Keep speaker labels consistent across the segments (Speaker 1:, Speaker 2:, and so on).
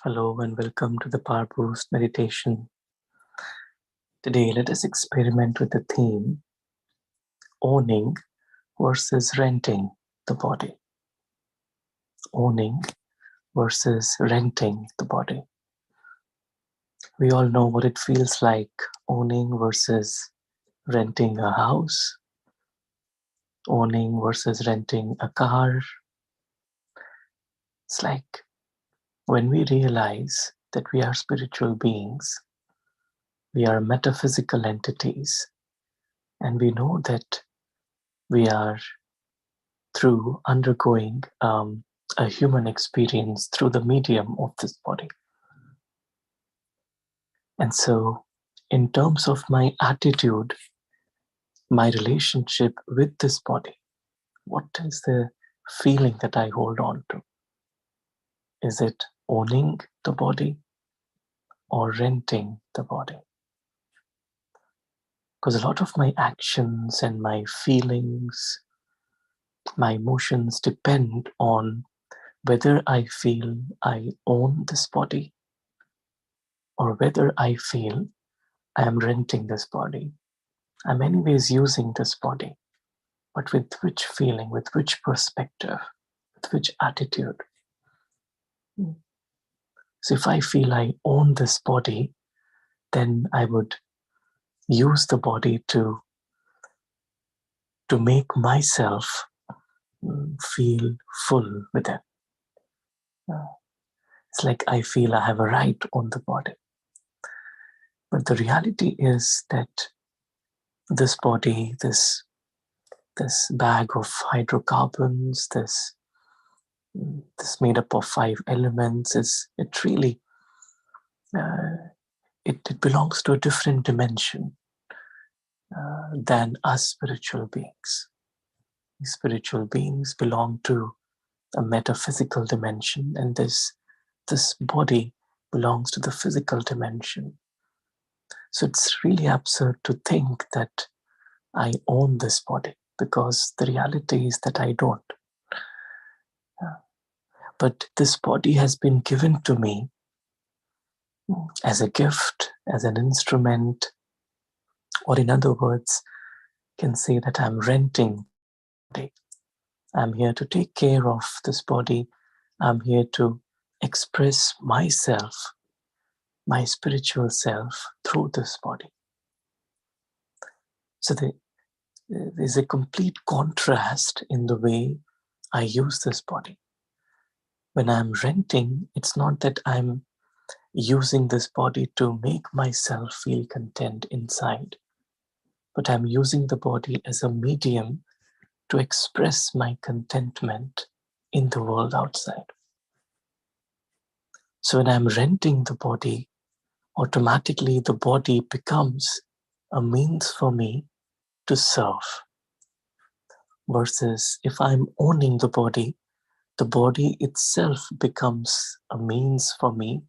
Speaker 1: Hello and welcome to the Power Boost meditation. Today, let us experiment with the theme owning versus renting the body. Owning versus renting the body. We all know what it feels like owning versus renting a house, owning versus renting a car. It's like when we realize that we are spiritual beings, we are metaphysical entities, and we know that we are through undergoing a human experience through the medium of this body. And so, in terms of my attitude, my relationship with this body, what is the feeling that I hold on to? Is it owning the body or renting the body? Because a lot of my actions and my feelings, my emotions depend on whether I feel I own this body or whether I feel I am renting this body. I'm anyways using this body, but with which feeling, with which perspective, with which attitude? So if I feel I own this body, then I would use the body to make myself feel full with it. It's like I feel I have a right on the body. But the reality is that this body, this bag of hydrocarbons, this made up of 5 elements, it really it belongs to a different dimension than us spiritual beings. These spiritual beings belong to a metaphysical dimension, and this body belongs to the physical dimension. So it's really absurd to think that I own this body, because the reality is that I don't. But this body has been given to me as a gift, as an instrument, or in other words, can say that I'm renting the body. I'm here to take care of this body. I'm here to express myself, my spiritual self, through this body. So there's a complete contrast in the way I use this body. When I'm renting, it's not that I'm using this body to make myself feel content inside, but I'm using the body as a medium to express my contentment in the world outside. So when I'm renting the body, automatically the body becomes a means for me to serve. Versus if I'm owning the body itself becomes a means for me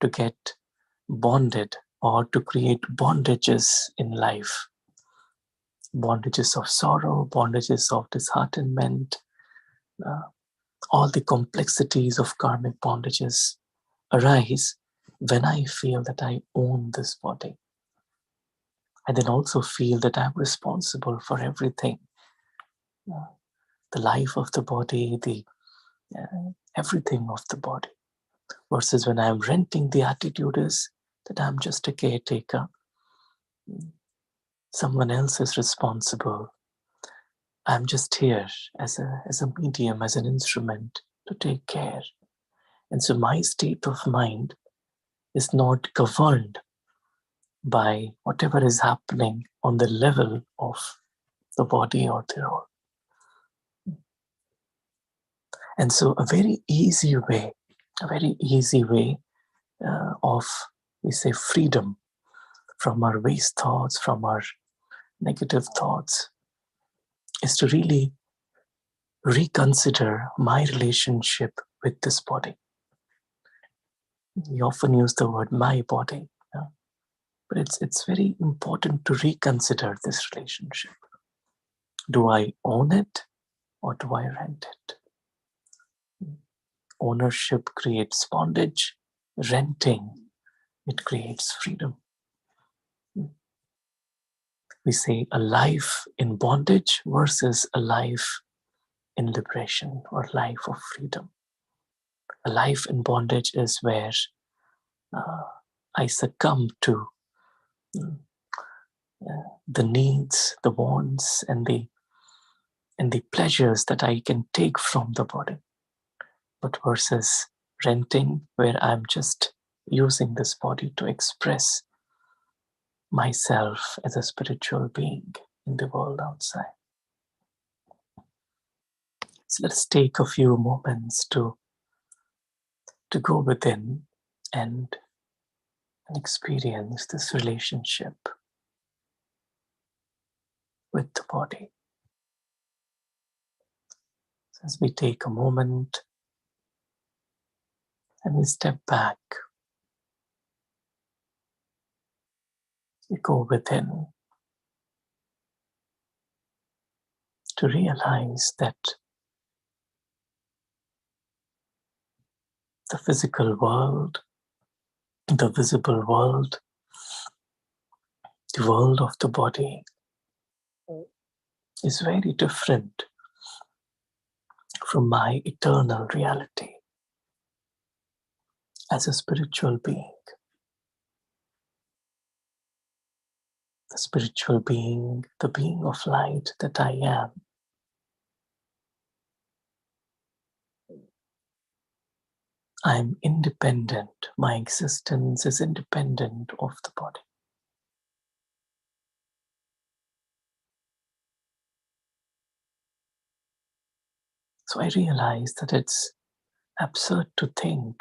Speaker 1: to get bonded or to create bondages in life. Bondages of sorrow, bondages of disheartenment, all the complexities of karmic bondages arise when I feel that I own this body. I then also feel that I'm responsible for everything. The life of the body, everything of the body. Versus when I'm renting, the attitude is that I'm just a caretaker. Someone else is responsible. I'm just here as a medium, as an instrument to take care. And so my state of mind is not governed by whatever is happening on the level of the body or the role. And so a very easy way of, we say, freedom from our waste thoughts, from our negative thoughts, is to really reconsider my relationship with this body. We often use the word my body, but it's very important to reconsider this relationship. Do I own it or do I rent it? Ownership creates bondage, renting, it creates freedom. We say a life in bondage versus a life in liberation or life of freedom. A life in bondage is where I succumb to the needs, the wants, and the pleasures that I can take from the body. But versus renting, where I'm just using this body to express myself as a spiritual being in the world outside. So let's take a few moments to go within and experience this relationship with the body. So as we take a moment and we step back, we go within to realize that the physical world, the visible world, the world of the body is very different from my eternal reality as a spiritual being. The spiritual being, the being of light that I am, I am independent. My existence is independent of the body. So I realize that it's absurd to think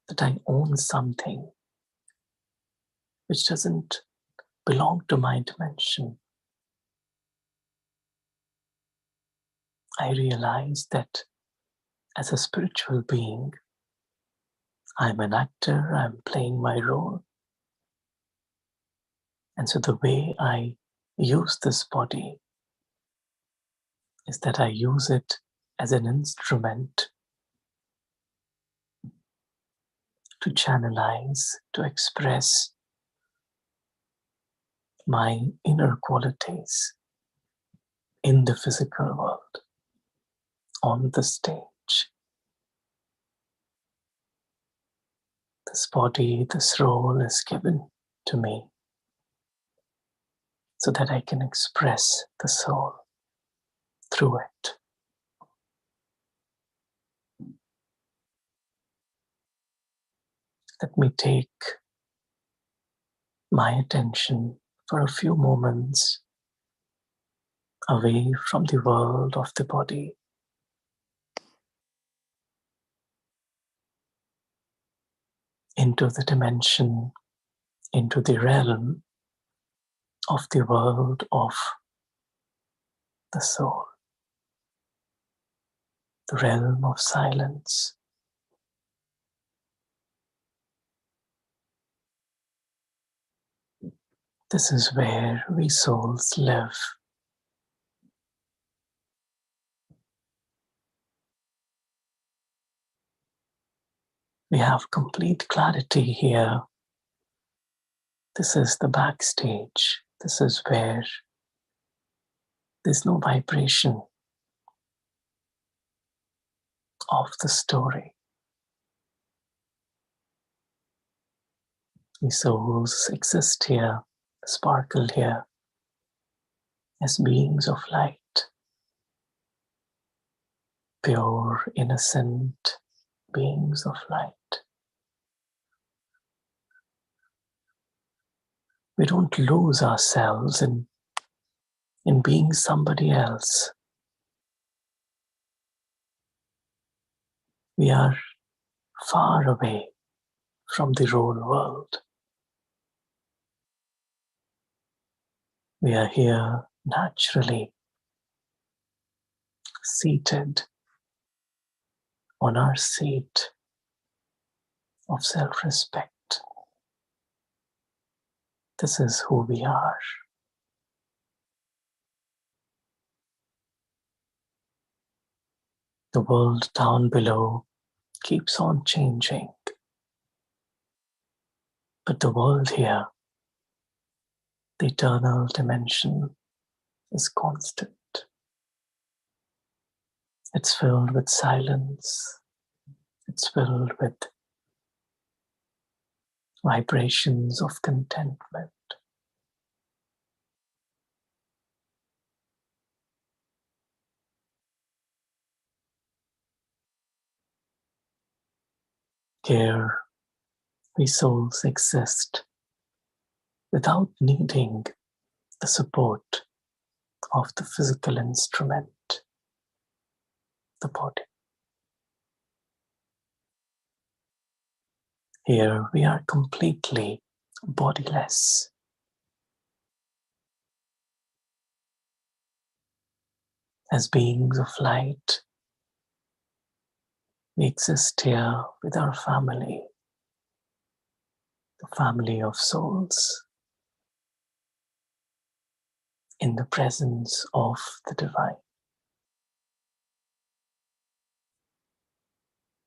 Speaker 1: that I own something which doesn't belong to my dimension. I realize that as a spiritual being, I'm an actor, I'm playing my role. And so the way I use this body is that I use it as an instrument to channelize, to express my inner qualities in the physical world, on the stage. This body, this role is given to me so that I can express the soul through it. Let me take my attention for a few moments away from the world of the body, into the dimension, into the realm of the world of the soul, the realm of silence. This is where we souls live. We have complete clarity here. This is the backstage. This is where there's no vibration of the story. We souls exist here, sparkle here, as beings of light, pure, innocent beings of light. We don't lose ourselves in being somebody else. We are far away from the role world. We are here naturally, seated on our seat of self-respect. This is who we are. The world down below keeps on changing. But the world here, the eternal dimension, is constant. It's filled with silence. It's filled with vibrations of contentment. Here, we souls exist without needing the support of the physical instrument, the body. Here, we are completely bodiless. As beings of light, we exist here with our family, the family of souls, in the presence of the divine,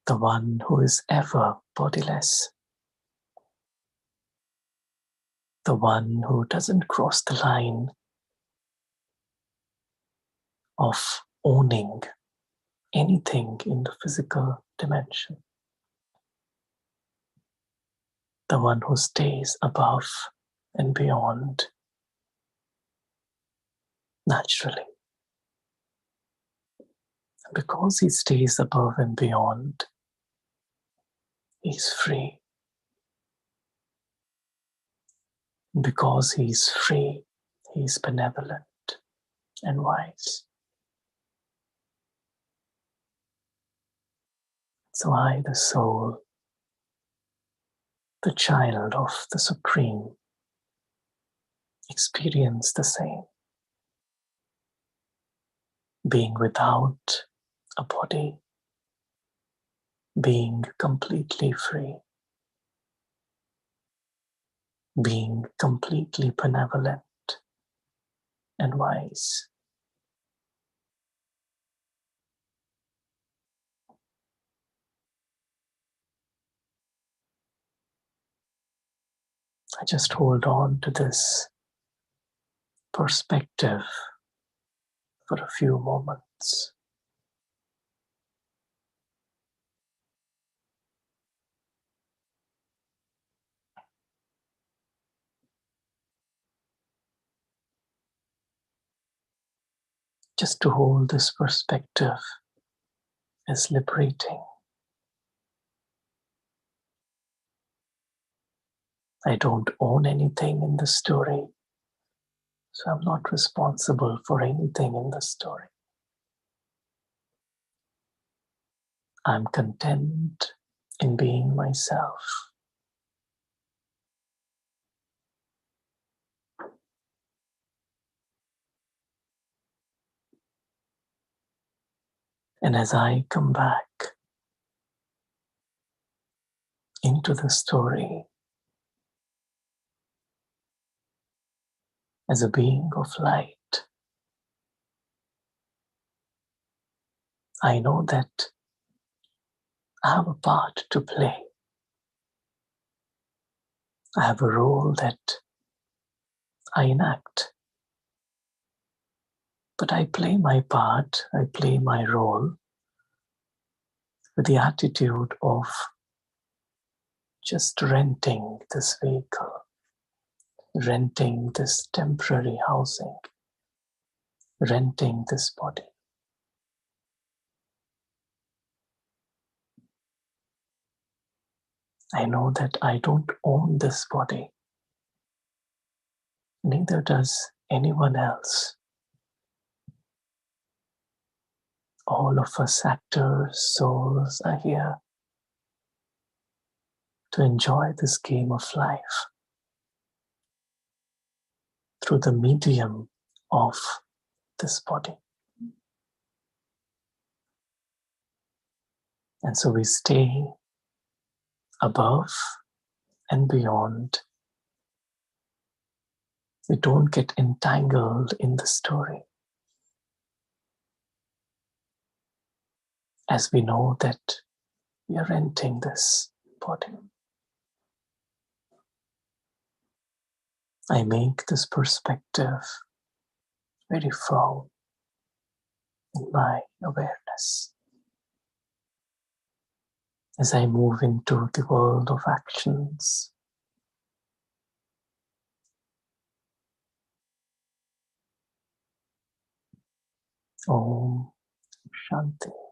Speaker 1: the one who is ever bodiless, the one who doesn't cross the line of owning anything in the physical dimension, the one who stays above and beyond naturally. And because he stays above and beyond, he's free. And because he's free, he's benevolent and wise. So I, the soul, the child of the Supreme, experience the same. Being without a body, being completely free, being completely benevolent and wise. I just hold on to this perspective for a few moments. Just to hold this perspective is liberating. I don't own anything in the story, so I'm not responsible for anything in the story. I'm content in being myself. And as I come back into the story as a being of light, I know that I have a part to play. I have a role that I enact. But I play my part, I play my role with the attitude of just renting this vehicle, renting this temporary housing, renting this body. I know that I don't own this body, neither does anyone else. All of us actors, souls are here to enjoy this game of life through the medium of this body. And so we stay above and beyond. We don't get entangled in the story, as we know that we are renting this body. I make this perspective very firm in my awareness. As I move into the world of actions, Om Shanti.